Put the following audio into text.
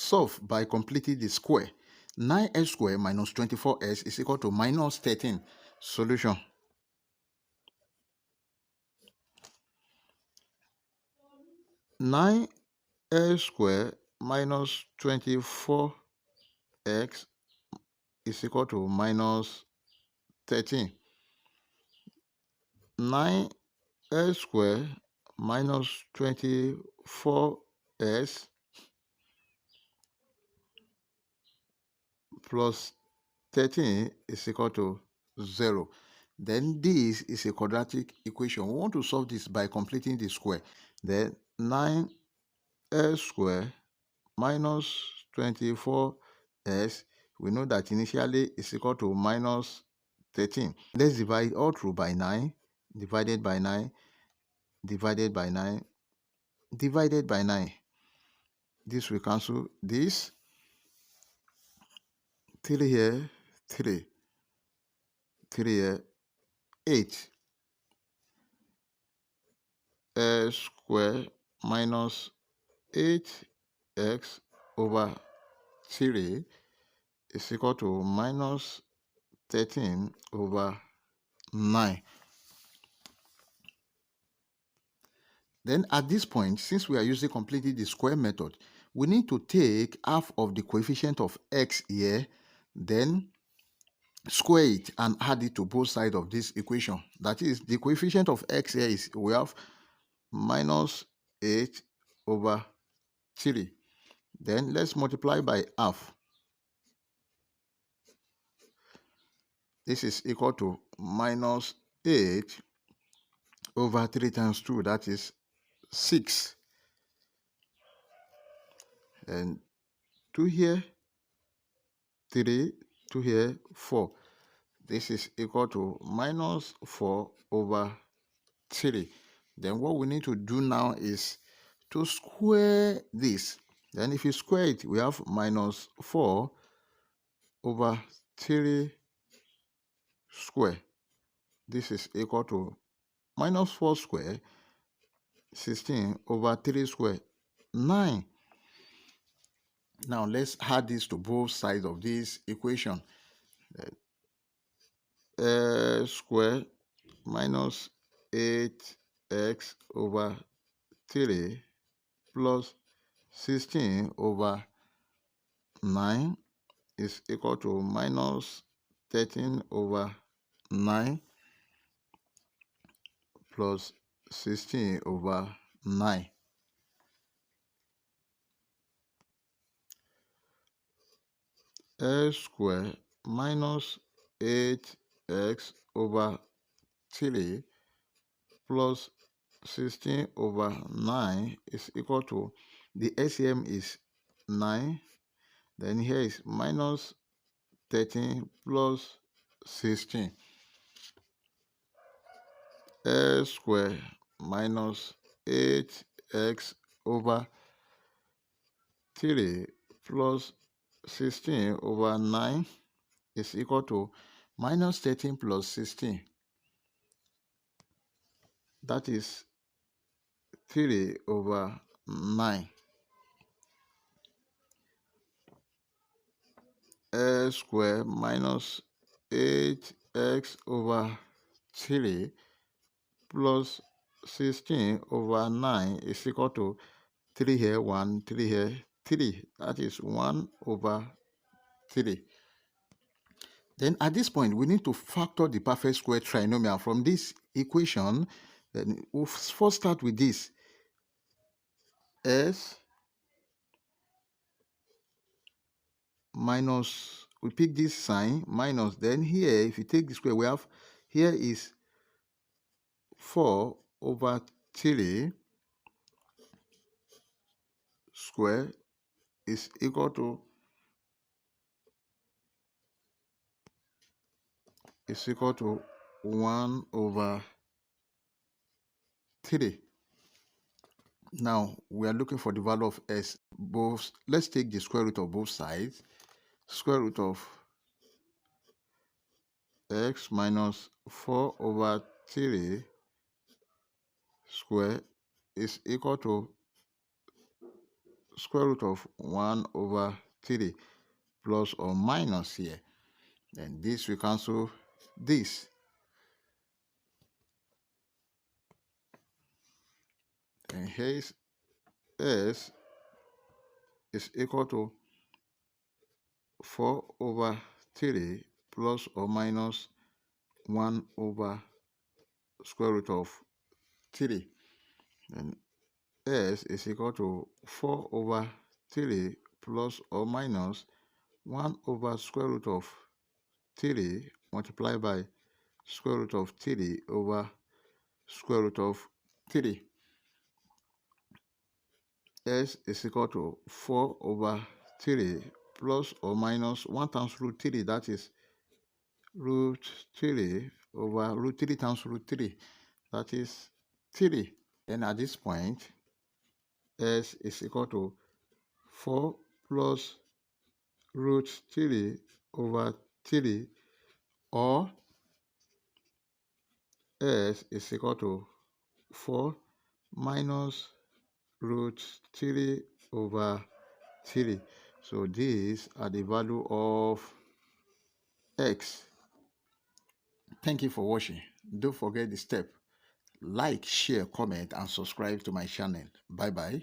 solve by completing the square. 9x squared minus 24x is equal to minus 13. Solution. Nine x squared minus 24x is equal to minus 13. 9x squared minus 24x plus 13 is equal to 0. Then this is a quadratic equation. We want to solve this by completing the square. Then 9x squared minus 24x, we know that initially is equal to minus 13. Let's divide all through by 9, divided by 9, divided by 9, divided by 9. This will cancel this. 3 here, 3. 3 here, 8. X squared minus 8x over 3 is equal to minus 13 over 9. Then at this point, since we are using completely the square method, we need to take half of the coefficient of x here, then square it and add it to both sides of this equation. That is, the coefficient of x here is, we have minus 8 over 3. Then let's multiply by half. This is equal to minus 8 over 3 times 2, that is 6. And 2 here, 3, 2 here, 4. This is equal to minus 4 over 3. Then what we need to do now is to square this. Then if you square it, we have minus 4 over 3 square. This is equal to minus 4 square, 16 over 3 square, 9. Now let's add this to both sides of this equation. Square minus 8x over 3 plus 16 over 9 is equal to minus 13 over 9 plus 16 over 9. X squared minus 8x over 3 plus 16 over 9 is equal to, the LCM is 9. Then here is minus 13 plus 16. X squared minus 8x over 3 plus 16 over 9 is equal to minus 13 plus 16. That is 3 over 9. X squared minus 8x over 3 plus 16 over 9 is equal to 3 here, 1, 3 here, 3. That is 1 over 3. Then at this point, we need to factor the perfect square trinomial from this equation. Then we'll first start with this. S minus, we pick this sign, minus. Then here, if you take the square, we have, here is 4 over 3 square is equal to, 1 over 3. Now we are looking for the value of s. Both, let's take the square root of both sides. Square root of x minus 4 over 3 square is equal to square root of 1 over 3 plus or minus here. Then this will cancel this. And here is s is equal to 4 over 3 plus or minus 1 over square root of 3. And s is equal to 4 over 3 plus or minus 1 over square root of 3 multiplied by square root of 3 over square root of 3. S is equal to 4 over 3 plus or minus 1 times root 3, that is root 3 over root 3 times root 3, that is 3. And at this point, S is equal to 4 plus root 3 over 3, or S is equal to 4 minus root 3 over 3. So these are the value of x. Thank you for watching. Don't forget the step. Like, share, comment, and subscribe to my channel. Bye bye.